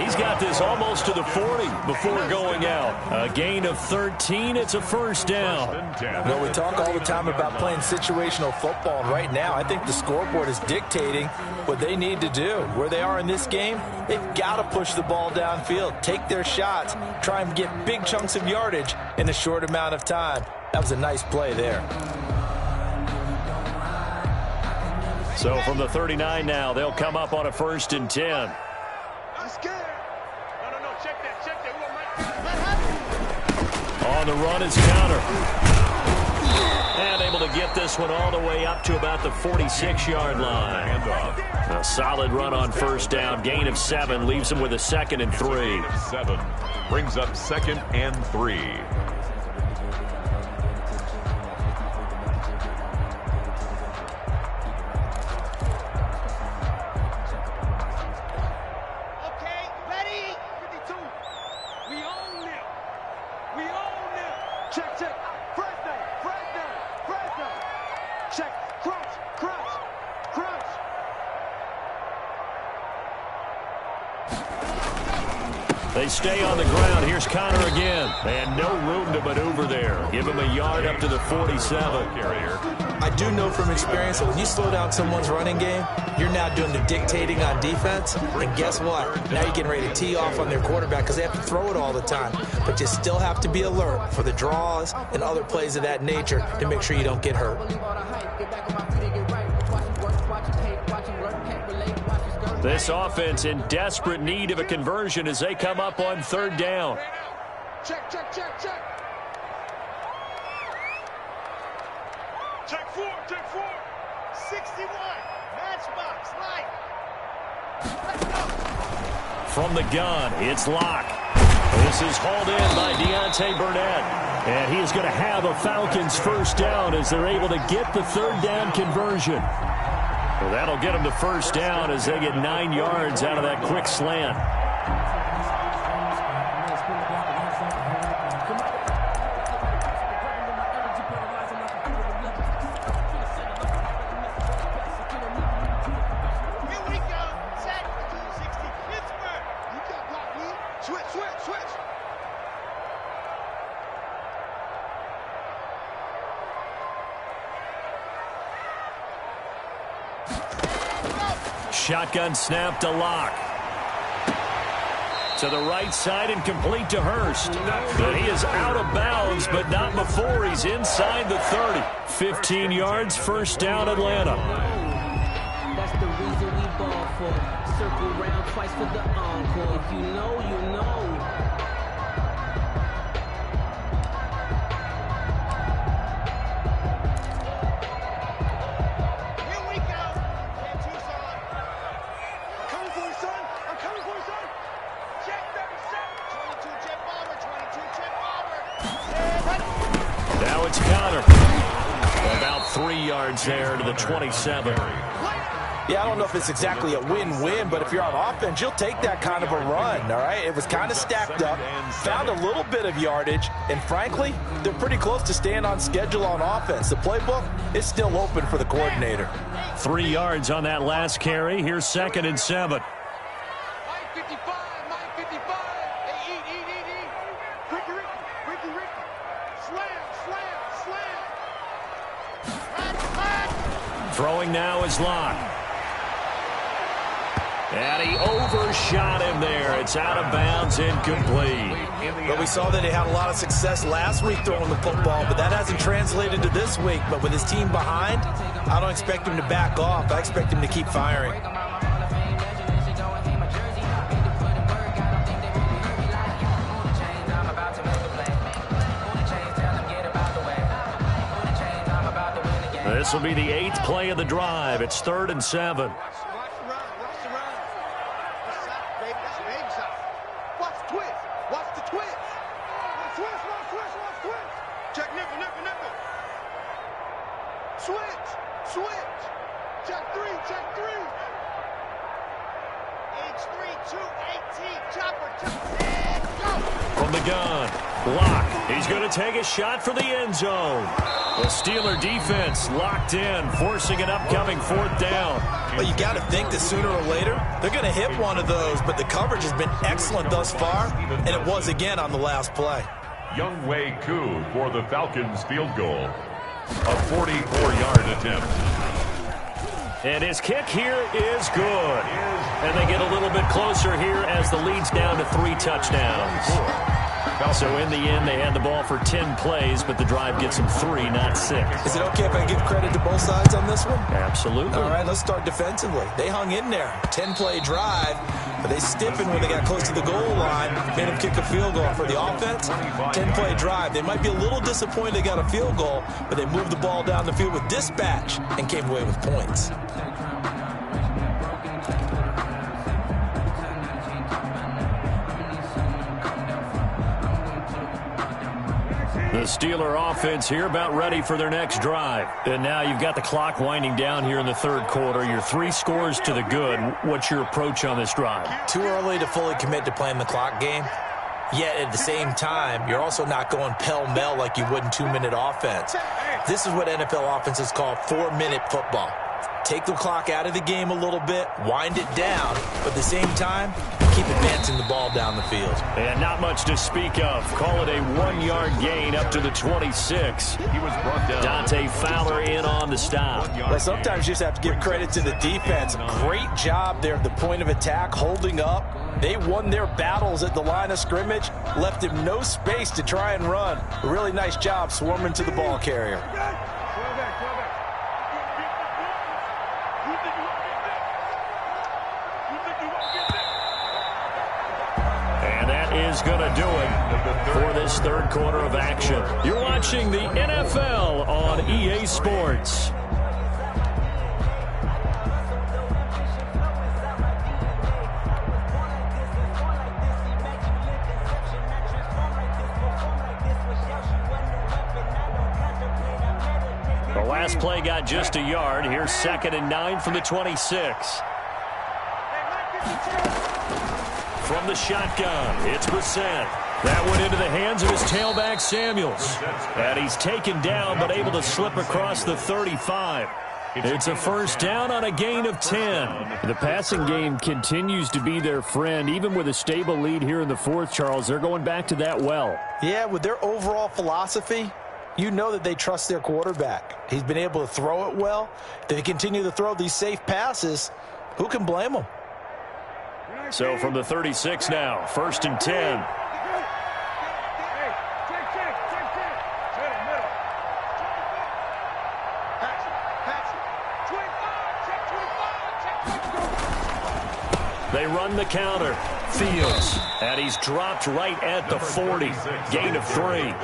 He's got this almost to the 40 before going out. A gain of 13. It's a 1st down. Well, we talk all the time about playing situational football, and right now I think the scoreboard is dictating what they need to do. Where they are in this game, they've got to push the ball downfield, take their shots, try and get big chunks of yardage in a short amount of time. That was a nice play there. So from the 39 now, they'll come up on a 1st and 10. I'm scared. No, check that. On the run is Counter. And able to get this one all the way up to about the 46-yard line. A solid run on 1st down. Gain of 7 leaves him with a 2nd and 3. Gain of 7 brings up 2nd and 3. They stay on the ground. Here's Connor again. And no room to maneuver there. Give him a yard up to the 47. I do know from experience that when you slow down someone's running game, you're now doing the dictating on defense. And guess what? Now you're getting ready to tee off on their quarterback because they have to throw it all the time. But you still have to be alert for the draws and other plays of that nature to make sure you don't get hurt. This offense in desperate need of a conversion as they come up on 3rd down. Check. Check 4. 61. Matchbox. Light. Let's go. From the gun, it's Locke. This is hauled in by Deontay Burnett. And he is going to have a Falcons 1st down as they're able to get the 3rd down conversion. Well, that'll get them to 1st down as they get 9 yards out of that quick slant. Here we go. Set 260. Pittsburgh. You got block me. Switch. Shotgun snap to Locke. To the right side and complete to Hurst. But he is out of bounds, but not before he's inside the 30. 15 yards, 1st down, Atlanta. That's the reason we ball for. Circle round twice for the encore. If you know, you know. It's Connor. About 3 yards there to the 27. Yeah, I don't know if it's exactly a win-win, but if you're on offense, you'll take that kind of a run, all right? It was kind of stacked up, found a little bit of yardage, and frankly, they're pretty close to staying on schedule on offense. The playbook is still open for the coordinator. 3 yards on that last carry. Here's 2nd and 7. Throwing now is Locke. And he overshot him there. It's out of bounds, incomplete. But we saw that he had a lot of success last week throwing the football, but that hasn't translated to this week. But with his team behind, I don't expect him to back off. I expect him to keep firing. This will be the 8th play of the drive. It's 3rd and 7. Watch the run. Watch the twist. Watch the twist. Watch twist. Check nickel. Switch. Check 3. H3, 218. Chopper. Go. From the gun, Locke. He's going to take a shot for the end zone. The Steeler defense locked in, forcing an upcoming 4th down. Well, you got to think that sooner or later, they're going to hit one of those, but the coverage has been excellent thus far, and it was again on the last play. Younghoe Koo for the Falcons field goal. A 44-yard attempt. And his kick here is good. And they get a little bit closer here as the lead's down to 3 touchdowns. So in the end, they had the ball for 10 plays, but the drive gets them 3, not 6. Is it okay if I give credit to both sides on this one? Absolutely. All right, let's start defensively. They hung in there. 10-play drive, but they stiffened when they got close to the goal line, made them kick a field goal. For the offense, 10-play drive. They might be a little disappointed they got a field goal, but they moved the ball down the field with dispatch and came away with points. The Steeler offense here about ready for their next drive. And now you've got the clock winding down here in the third quarter. You're 3 scores to the good. What's your approach on this drive? Too early to fully commit to playing the clock game. Yet at the same time, you're also not going pell-mell like you would in 2-minute offense. This is what NFL offenses call 4-minute football. Take the clock out of the game a little bit, wind it down, but at the same time, keep advancing the ball down the field. And not much to speak of. Call it a 1-yard gain up to the 26. He was brought down. Dante Fowler in on the stop. Well, sometimes you just have to give credit to the defense. Great job there at the point of attack, holding up. They won their battles at the line of scrimmage, left him no space to try and run. A really nice job swarming to the ball carrier. Is going to do it for this third quarter of action. You're watching the NFL on EA Sports. The last play got just a yard. Here's 2nd and 9 from the 26. From the shotgun, it's Brissett. That went into the hands of his tailback, Samuels. And he's taken down, but able to slip across the 35. It's a first down on a gain of 10. The passing game continues to be their friend. Even with a stable lead here in the fourth, Charles, they're going back to that well. Yeah, with their overall philosophy, you know that they trust their quarterback. He's been able to throw it well. They continue to throw these safe passes. Who can blame them? So from the 36 now, 1st and 10. They run the counter. Fields. And he's dropped right at the 40. Gain of 3.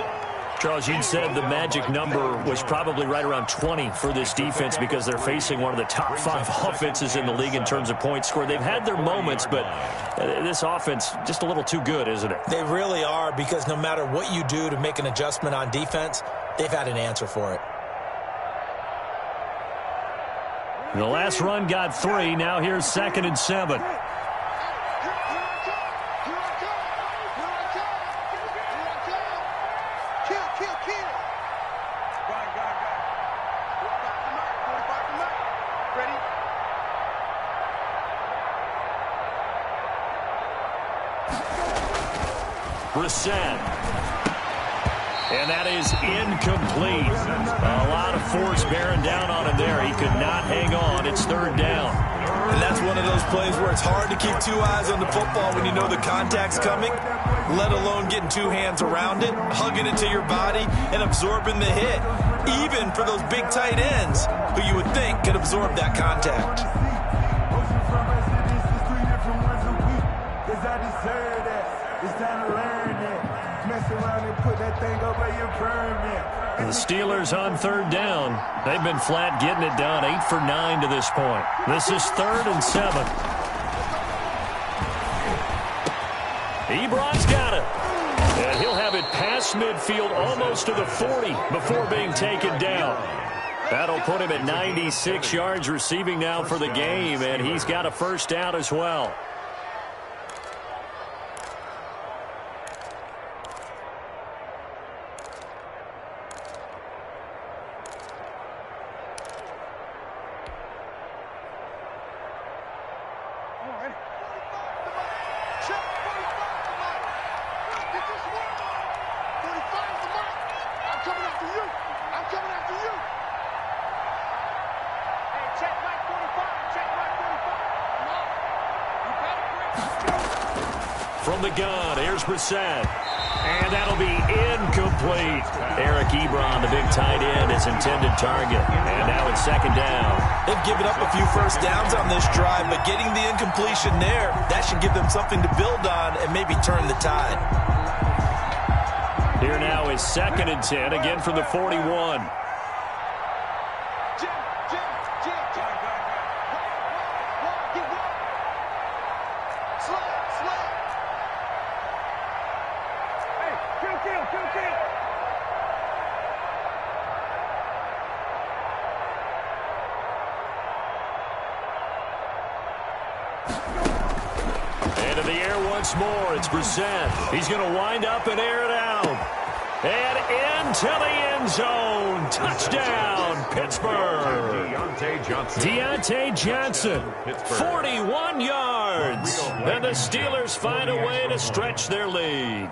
Charles, you said the magic number was probably right around 20 for this defense because they're facing one of the top 5 offenses in the league in terms of points scored. They've had their moments, but this offense just a little too good, isn't it? They really are, because no matter what you do to make an adjustment on defense, they've had an answer for it. The last run got 3. Now here's 2nd and 7. Brissett. And that is incomplete. A lot of force bearing down on him there. He could not hang on. It's 3rd down. And that's one of those plays where it's hard to keep 2 eyes on the football when you know the contact's coming, let alone getting 2 hands around it, hugging it to your body, and absorbing the hit. Even for those big tight ends who you would think could absorb that contact. The Steelers on 3rd down. They've been flat getting it done. 8 for 9 to this point. This is 3rd and 7. Ebron's got it. And he'll have it past midfield almost to the 40 before being taken down. That'll put him at 96 yards receiving now for the game, and he's got a first down as well. From from the gun. Here's Brissett. And that'll be incomplete. Eric Ebron, the big tight end, his intended target. And now it's second down. They've given up a few first downs on this drive, but getting the incompletion there, that should give them something to build on and maybe turn the tide. Here now is 2nd and 10, again from the 41. Into the air once more. It's Brissett. He's going to wind up and air it out. And into the end zone. Touchdown, Pittsburgh. Deontay Johnson, 41 yards. And the Steelers find a way to stretch their lead.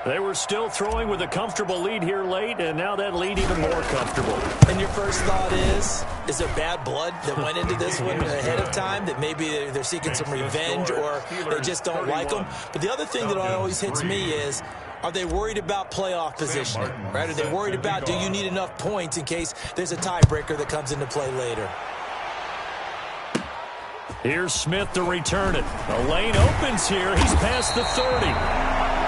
They were still throwing with a comfortable lead here late, and now that lead even more comfortable. And your first thought is there bad blood that went into this one ahead of time, that maybe they're seeking some revenge or they just don't like them? But the other thing that always hits me is, are they worried about playoff positioning? Right? Are they worried about, do you need enough points in case there's a tiebreaker that comes into play later? Here's Smith to return it. The lane opens here. He's past the 30.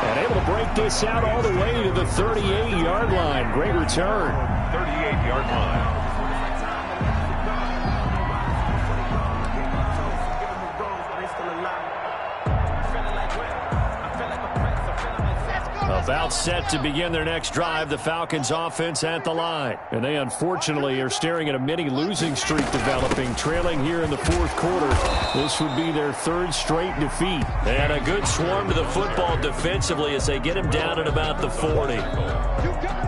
And able to break this out all the way to the 38-yard line. Great return. 38-yard line. About set to begin their next drive, the Falcons offense at the line. And they unfortunately are staring at a mini losing streak developing, trailing here in the 4th quarter. This would be their 3rd straight defeat. And a good swarm to the football defensively as they get him down at about the 40.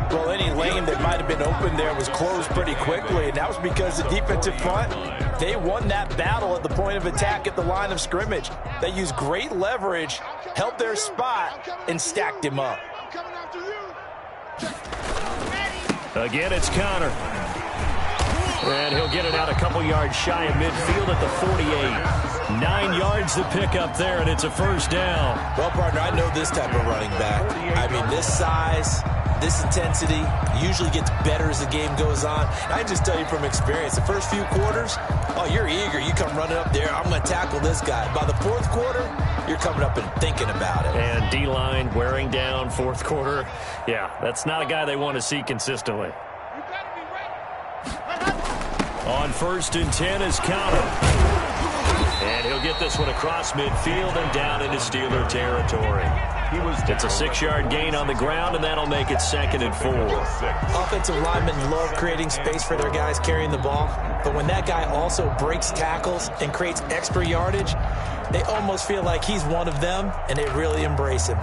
Well, any lane that might have been open there was closed pretty quickly, and that was because the defensive front, they won that battle at the point of attack at the line of scrimmage. They used great leverage, held their spot, and stacked him up. Again, it's Connor. And he'll get it out a couple yards shy of midfield at the 48. 9 yards to pick up there, and it's a first down. Well, partner, I know this type of running back. I mean, this size, this intensity usually gets better as the game goes on. And I just tell you from experience, the first few quarters, oh, you're eager. You come running up there, I'm going to tackle this guy. By the 4th quarter, you're coming up and thinking about it. And D-line wearing down 4th quarter. Yeah, that's not a guy they want to see consistently. On 1st and 10 is Connor. And he'll get this one across midfield and down into Steeler territory. It's a 6-yard gain on the ground, and that'll make it 2nd and 4. Offensive linemen love creating space for their guys carrying the ball, but when that guy also breaks tackles and creates extra yardage, they almost feel like he's one of them, and they really embrace him.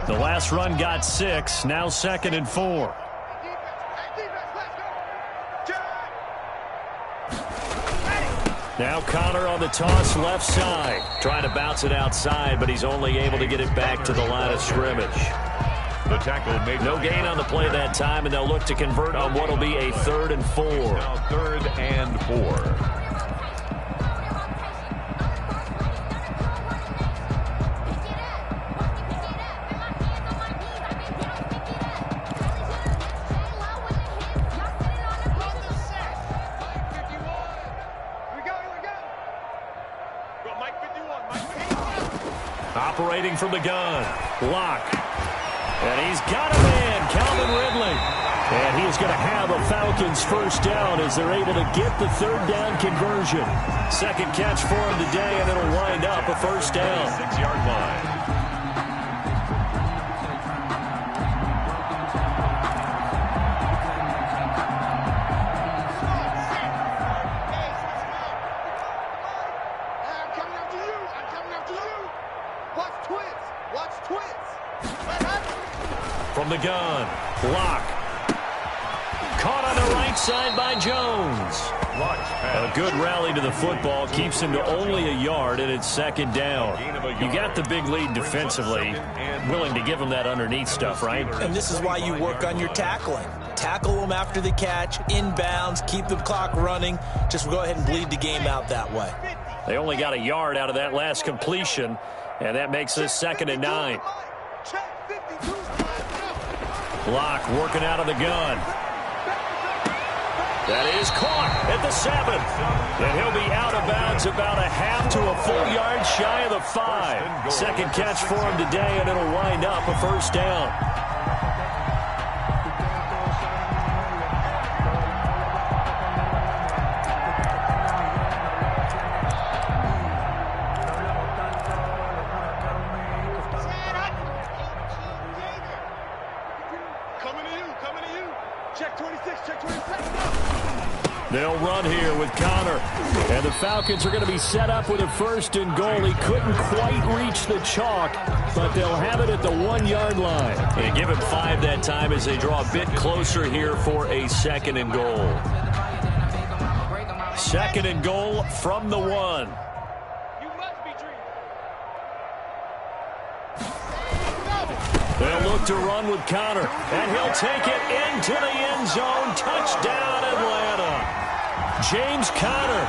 The last run got 6, now 2nd and 4. Now Connor on the toss left side. Trying to bounce it outside, but he's only able to get it back to the line of scrimmage. The tackle made no gain on the play that time, and they'll look to convert on what will be a 3rd and 4. Now 3rd and 4. Operating from the gun. Lock. And he's got a man, Calvin Ridley. And he is going to have a Falcons first down as they're able to get the 3rd down conversion. 2nd catch for him today, and it'll wind up a first down. 6-yard line. From the gun, Lock. Caught on the right side by Jones. A good rally to the football keeps him to only a yard, and it's 2nd down. You got the big lead defensively, willing to give him that underneath stuff, right? And this is why you work on your tackling. Tackle them after the catch, inbounds, keep the clock running. Just go ahead and bleed the game out that way. They only got a yard out of that last completion, and that makes this 2nd and 9. Block working out of the gun. That is caught at the 7. And he'll be out of bounds about a half to a full yard shy of the 5. Second catch for him today, and it'll wind up a first down. They'll run here with Connor. And the Falcons are going to be set up with a 1st and goal. He couldn't quite reach the chalk, but they'll have it at the 1-yard line. And give him 5 that time as they draw a bit closer here for a 2nd and goal. 2nd and goal from the 1. They'll look to run with Connor, and he'll take it into the end zone. Touchdown, Atlanta. James Conner,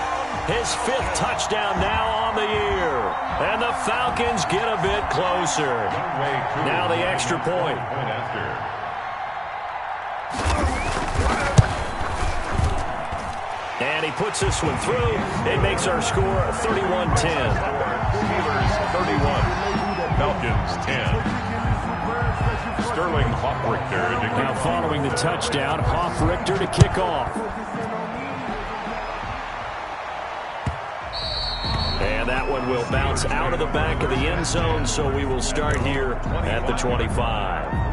his 5th touchdown now on the year. And the Falcons get a bit closer. Now the extra point. And he puts this one through. It makes our score 31-10. Steelers 31, Falcons 10. Sterling Hoffrichter to kick now following the touchdown, Hoffrichter to kick off. And that one will bounce out of the back of the end zone, so we will start here at the 25.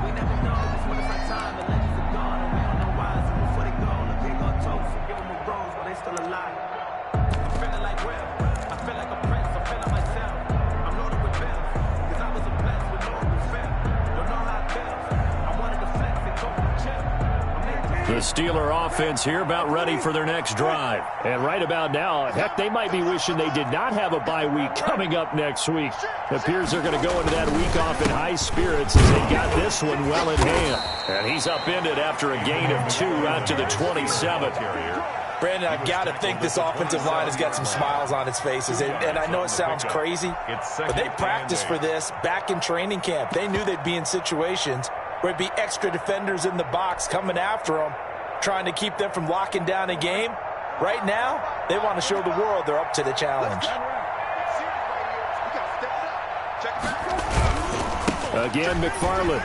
The Steeler offense here about ready for their next drive. And right about now, heck, they might be wishing they did not have a bye week coming up next week. It appears they're going to go into that week off in high spirits as they got this one well in hand. And he's upended after a gain of 2 out to the 27th. Brandon, I've got to think this offensive line has got some smiles on its faces. And I know it sounds crazy, but they practiced for this back in training camp. They knew they'd be in situations where it'd be extra defenders in the box coming after them, trying to keep them from locking down a game. Right now, they want to show the world they're up to the challenge. Again, McFarland.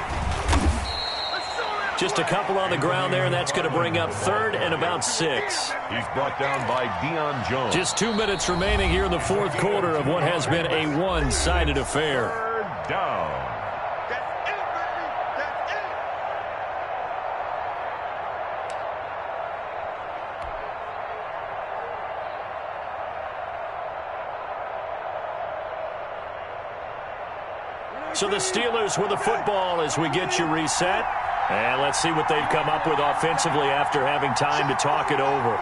Just a couple on the ground there, and that's going to bring up 3rd and about 6. He's brought down by Deion Jones. Just 2 minutes remaining here in the 4th quarter of what has been a one-sided affair. 3rd down. So the Steelers with the football as we get you reset. And let's see what they've come up with offensively after having time to talk it over.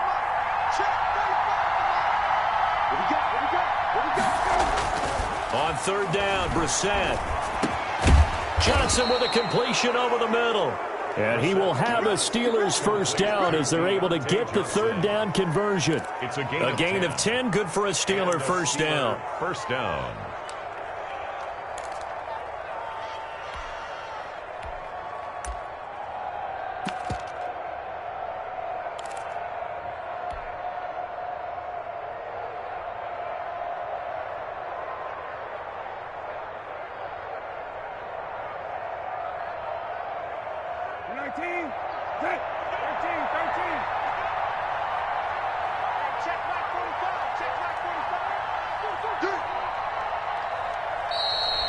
On 3rd down, Brissett. Johnson with a completion over the middle. And he will have a Steelers 1st down as they're able to get the 3rd down conversion. It's a gain of 10, good for a Steeler 1st down. 1st down.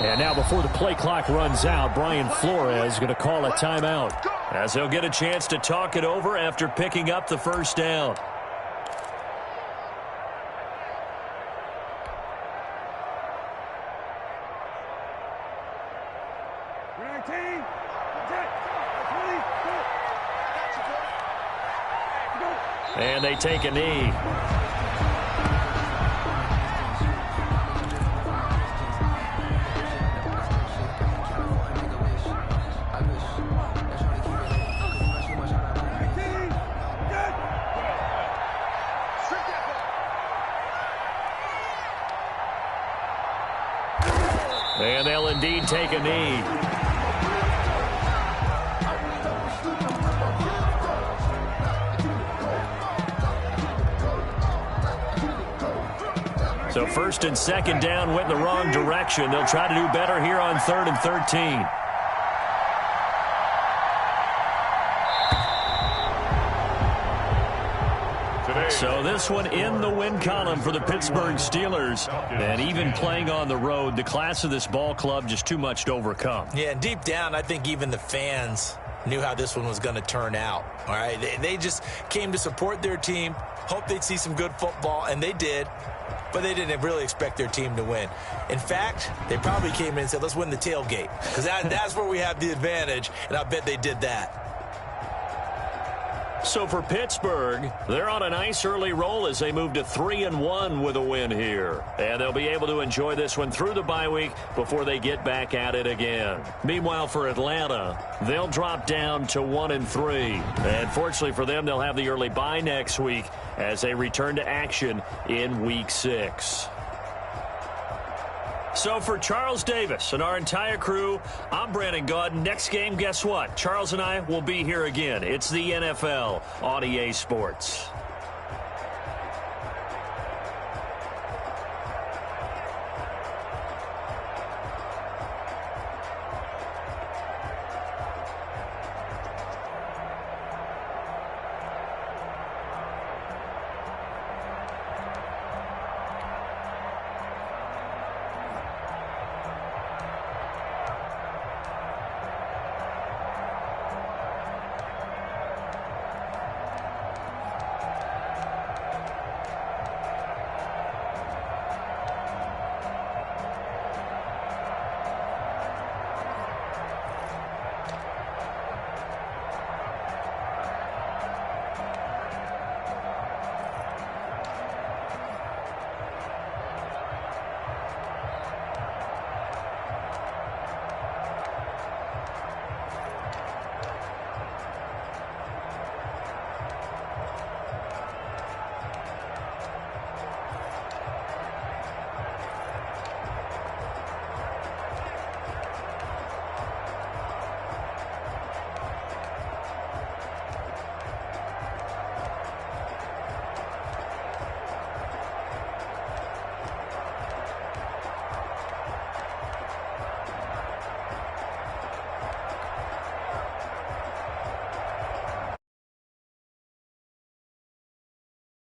And now before the play clock runs out, Brian Flores is going to call a timeout as he'll get a chance to talk it over after picking up the 1st down. And they take a knee. indeed take a knee. So first and second down went in the wrong direction. They'll try to do better here on 3rd and 13. So this one in the win column for the Pittsburgh Steelers. And even playing on the road, the class of this ball club just too much to overcome. Yeah, and deep down, I think even the fans knew how this one was going to turn out. All right, they just came to support their team, hoped they'd see some good football, and they did. But they didn't really expect their team to win. In fact, they probably came in and said, let's win the tailgate, because that's where we have the advantage, and I bet they did that. So for Pittsburgh, they're on a nice early roll as they move to 3-1 with a win here. And they'll be able to enjoy this one through the bye week before they get back at it again. Meanwhile, for Atlanta, they'll drop down to 1-3. And fortunately for them, they'll have the early bye next week as they return to action in Week 6. So for Charles Davis and our entire crew, I'm Brandon Gaudin. Next game, guess what? Charles and I will be here again. It's the NFL on EA Sports.